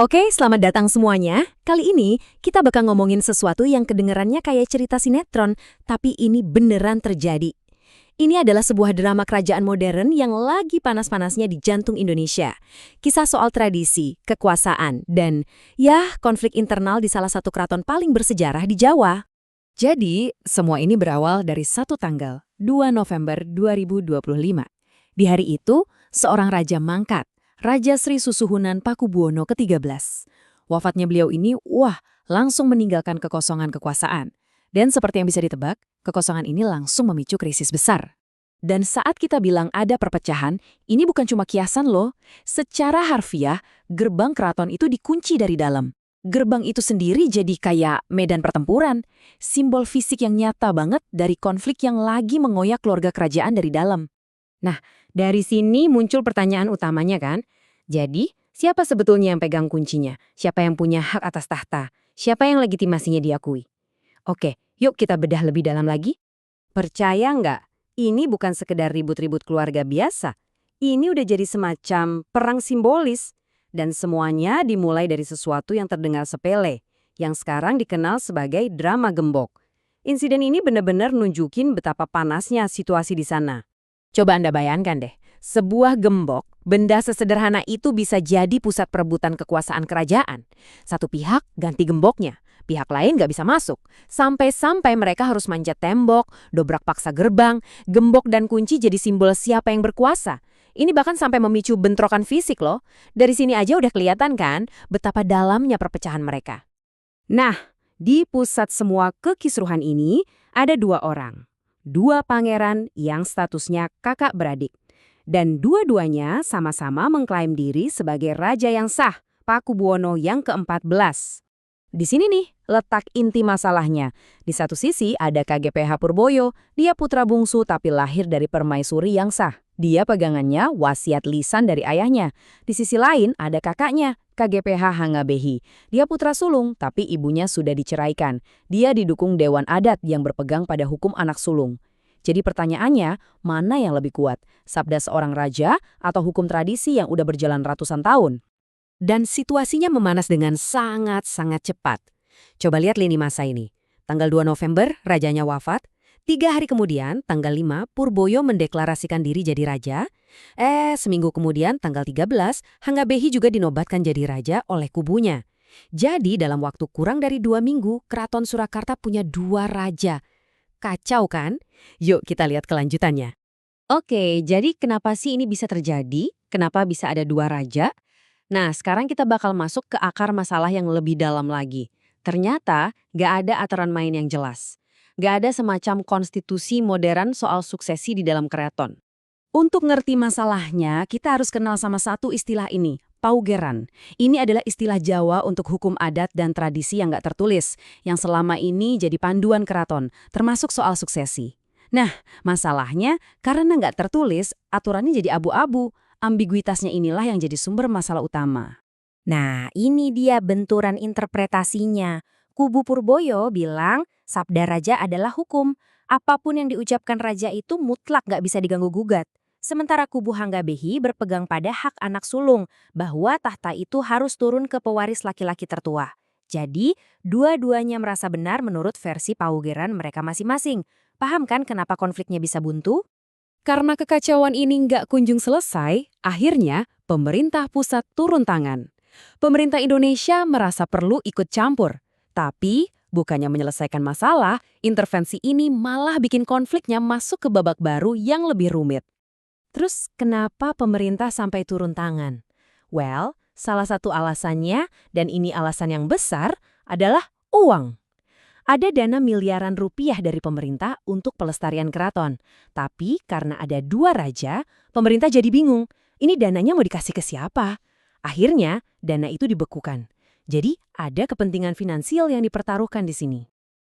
Oke, selamat datang semuanya. Kali ini kita bakal ngomongin sesuatu yang kedengerannya kayak cerita sinetron, tapi ini beneran terjadi. Ini adalah sebuah drama kerajaan modern yang lagi panas-panasnya di jantung Indonesia. Kisah soal tradisi, kekuasaan, dan ya konflik internal di salah satu keraton paling bersejarah di Jawa. Jadi, semua ini berawal dari satu tanggal, 2 November 2025. Di hari itu, seorang raja mangkat, Raja Sri Susuhunan Pakubuwono ke-13. Wafatnya beliau ini, langsung meninggalkan kekosongan kekuasaan. Dan seperti yang bisa ditebak, kekosongan ini langsung memicu krisis besar. Dan saat kita bilang ada perpecahan, ini bukan cuma kiasan loh. Secara harfiah, gerbang keraton itu dikunci dari dalam. Gerbang itu sendiri jadi kayak medan pertempuran, simbol fisik yang nyata banget dari konflik yang lagi mengoyak keluarga kerajaan dari dalam. Nah, dari sini muncul pertanyaan utamanya kan? Jadi, siapa sebetulnya yang pegang kuncinya? Siapa yang punya hak atas tahta? Siapa yang legitimasinya diakui? Oke, yuk kita bedah lebih dalam lagi. Percaya nggak? Ini bukan sekedar ribut-ribut keluarga biasa. Ini udah jadi semacam perang simbolis. Dan semuanya dimulai dari sesuatu yang terdengar sepele, yang sekarang dikenal sebagai drama gembok. Insiden ini benar-benar nunjukin betapa panasnya situasi di sana. Coba Anda bayangkan deh, sebuah gembok, benda sesederhana itu bisa jadi pusat perebutan kekuasaan kerajaan. Satu pihak ganti gemboknya, pihak lain nggak bisa masuk. Sampai-sampai mereka harus manjat tembok, dobrak paksa gerbang, gembok dan kunci jadi simbol siapa yang berkuasa. Ini bahkan sampai memicu bentrokan fisik loh. Dari sini aja udah kelihatan kan betapa dalamnya perpecahan mereka. Nah, di pusat semua kekisruhan ini ada dua orang. Dua pangeran yang statusnya kakak beradik. Dan dua-duanya sama-sama mengklaim diri sebagai raja yang sah, Pakubuwono yang ke-14. Di sini nih letak inti masalahnya. Di satu sisi ada KGPH Purboyo, dia putra bungsu tapi lahir dari permaisuri yang sah. Dia pegangannya wasiat lisan dari ayahnya. Di sisi lain ada kakaknya, KGPH Hangabehi. Dia putra sulung tapi ibunya sudah diceraikan. Dia didukung Dewan Adat yang berpegang pada hukum anak sulung. Jadi pertanyaannya, mana yang lebih kuat? Sabda seorang raja atau hukum tradisi yang udah berjalan ratusan tahun? Dan situasinya memanas dengan sangat-sangat cepat. Coba lihat lini masa ini. Tanggal 2 November, rajanya wafat. 3 hari kemudian, tanggal 5, Purboyo mendeklarasikan diri jadi raja. Seminggu kemudian, tanggal 13, Hangabehi juga dinobatkan jadi raja oleh kubunya. Jadi, dalam waktu kurang dari 2 minggu, Keraton Surakarta punya 2 raja. Kacau kan? Yuk kita lihat kelanjutannya. Oke, jadi kenapa sih ini bisa terjadi? Kenapa bisa ada 2 raja? Nah, sekarang kita bakal masuk ke akar masalah yang lebih dalam lagi. Ternyata, nggak ada aturan main yang jelas. Nggak ada semacam konstitusi modern soal suksesi di dalam keraton. Untuk ngerti masalahnya, kita harus kenal sama satu istilah ini, paugeran. Ini adalah istilah Jawa untuk hukum adat dan tradisi yang nggak tertulis, yang selama ini jadi panduan keraton, termasuk soal suksesi. Nah, masalahnya, karena nggak tertulis, aturannya jadi abu-abu. Ambiguitasnya inilah yang jadi sumber masalah utama. Nah, ini dia benturan interpretasinya. Kubu Purboyo bilang sabda raja adalah hukum. Apapun yang diucapkan raja itu mutlak gak bisa diganggu-gugat. Sementara kubu Hangabehi berpegang pada hak anak sulung, bahwa tahta itu harus turun ke pewaris laki-laki tertua. Jadi, dua-duanya merasa benar menurut versi paugeran mereka masing-masing. Paham kan kenapa konfliknya bisa buntu? Karena kekacauan ini nggak kunjung selesai, akhirnya pemerintah pusat turun tangan. Pemerintah Indonesia merasa perlu ikut campur. Tapi, bukannya menyelesaikan masalah, intervensi ini malah bikin konfliknya masuk ke babak baru yang lebih rumit. Terus kenapa pemerintah sampai turun tangan? Well, salah satu alasannya, dan ini alasan yang besar, adalah uang. Ada dana miliaran rupiah dari pemerintah untuk pelestarian keraton. Tapi karena ada 2 raja, pemerintah jadi bingung. Ini dananya mau dikasih ke siapa? Akhirnya, dana itu dibekukan. Jadi, ada kepentingan finansial yang dipertaruhkan di sini.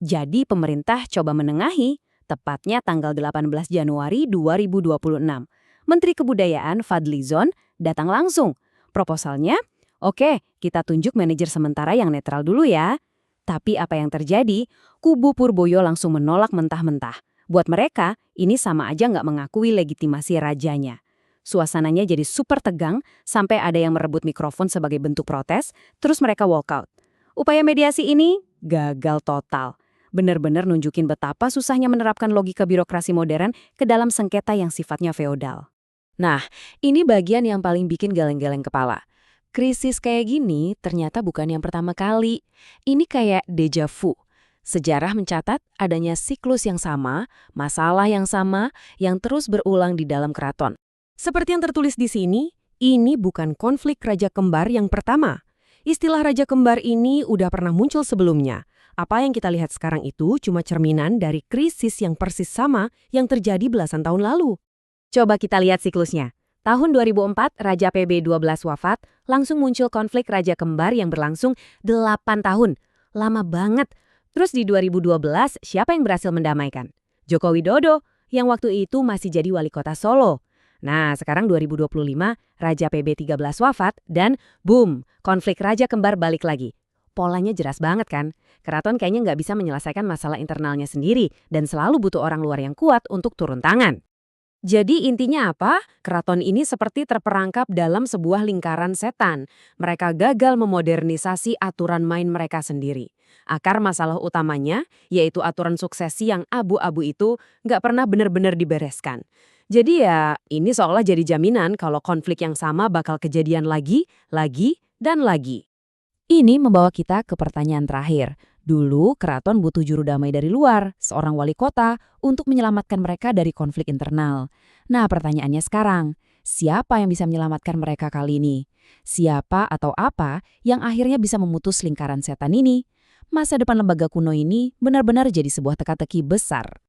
Jadi, pemerintah coba menengahi, tepatnya tanggal 18 Januari 2026. Menteri Kebudayaan Fadlizon datang langsung. Proposalnya, oke, kita tunjuk manajer sementara yang netral dulu ya. Tapi apa yang terjadi? Kubu Purboyo langsung menolak mentah-mentah. Buat mereka, ini sama aja nggak mengakui legitimasi rajanya. Suasananya jadi super tegang, sampai ada yang merebut mikrofon sebagai bentuk protes, terus mereka walkout. Upaya mediasi ini gagal total. Benar-benar nunjukin betapa susahnya menerapkan logika birokrasi modern ke dalam sengketa yang sifatnya feodal. Nah, ini bagian yang paling bikin geleng-geleng kepala. Krisis kayak gini ternyata bukan yang pertama kali. Ini kayak deja vu. Sejarah mencatat adanya siklus yang sama, masalah yang sama, yang terus berulang di dalam keraton. Seperti yang tertulis di sini, ini bukan konflik raja kembar yang pertama. Istilah raja kembar ini udah pernah muncul sebelumnya. Apa yang kita lihat sekarang itu cuma cerminan dari krisis yang persis sama yang terjadi belasan tahun lalu. Coba kita lihat siklusnya. Tahun 2004, Raja PB12 wafat, langsung muncul konflik raja kembar yang berlangsung 8 tahun. Lama banget. Terus di 2012, siapa yang berhasil mendamaikan? Joko Widodo, yang waktu itu masih jadi wali kota Solo. Nah, sekarang 2025, Raja PB13 wafat, dan boom, konflik raja kembar balik lagi. Polanya jelas banget kan? Keraton kayaknya nggak bisa menyelesaikan masalah internalnya sendiri, dan selalu butuh orang luar yang kuat untuk turun tangan. Jadi intinya apa? Keraton ini seperti terperangkap dalam sebuah lingkaran setan. Mereka gagal memodernisasi aturan main mereka sendiri. Akar masalah utamanya, yaitu aturan suksesi yang abu-abu itu nggak pernah benar-benar dibereskan. Jadi ya, ini seolah jadi jaminan kalau konflik yang sama bakal kejadian lagi, dan lagi. Ini membawa kita ke pertanyaan terakhir. Dulu, keraton butuh juru damai dari luar, seorang wali kota, untuk menyelamatkan mereka dari konflik internal. Nah, pertanyaannya sekarang, siapa yang bisa menyelamatkan mereka kali ini? Siapa atau apa yang akhirnya bisa memutus lingkaran setan ini? Masa depan lembaga kuno ini benar-benar jadi sebuah teka-teki besar.